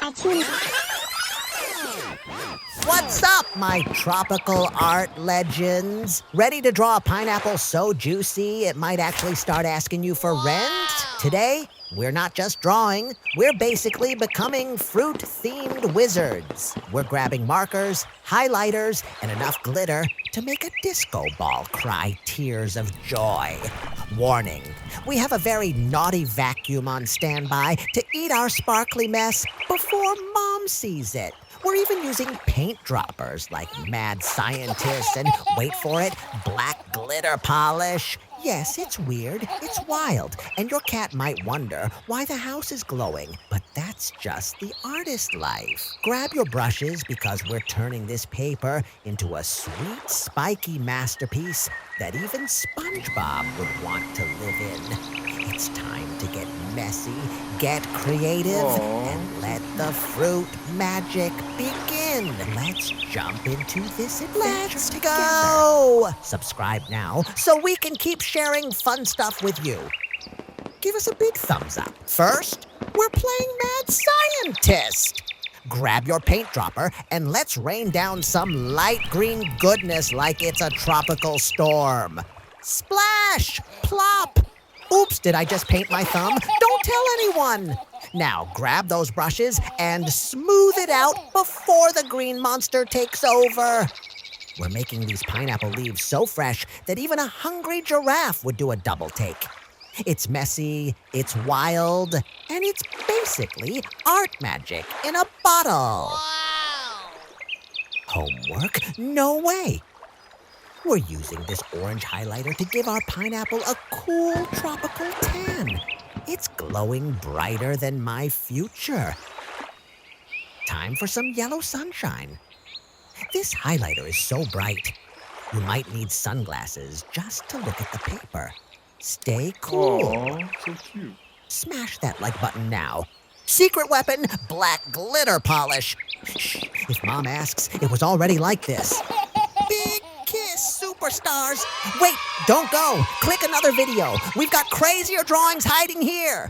Artoonza. What's up, my tropical art legends? Ready to draw a pineapple so juicy it might actually start asking you for rent? Today, we're not just drawing, we're basically becoming fruit-themed wizards. We're grabbing markers, highlighters, and enough glitter to make a disco ball cry tears of joy. Warning, we have a very naughty vacuum on standby to eat our sparkly mess before Mom sees it. We're even using paint droppers like mad scientists and, wait for it, black glitter polish. Yes, it's weird, it's wild, and your cat might wonder why the house is glowing, but that's just the artist life. Grab your brushes because we're turning this paper into a sweet, spiky masterpiece that even SpongeBob would want to live in. It's time to get messy, get creative, and let the fruit magic begin. Let's jump into this adventure together. Go! Subscribe now so we can keep sharing fun stuff with you. Give us a big thumbs up. First, we're playing Mad Scientist. Grab your paint dropper and let's rain down some light green goodness like it's a tropical storm. Splash! Plop! Oops, did I just paint my thumb? Don't tell anyone! Now, grab those brushes and smooth it out before the green monster takes over. We're making these pineapple leaves so fresh that even a hungry giraffe would do a double take. It's messy, it's wild, and it's basically art magic in a bottle. Wow! Homework? No way! We're using this orange highlighter to give our pineapple a cool tropical tan. It's glowing brighter than my future. Time for some yellow sunshine. This highlighter is so bright, you might need sunglasses just to look at the paper. Stay cool. Aww, so cute. Smash that like button now. Secret weapon, black glitter polish. Shh, if Mom asks, it was already like this. Big kiss, superstars. Wait, don't go. Click another video. We've got crazier drawings hiding here.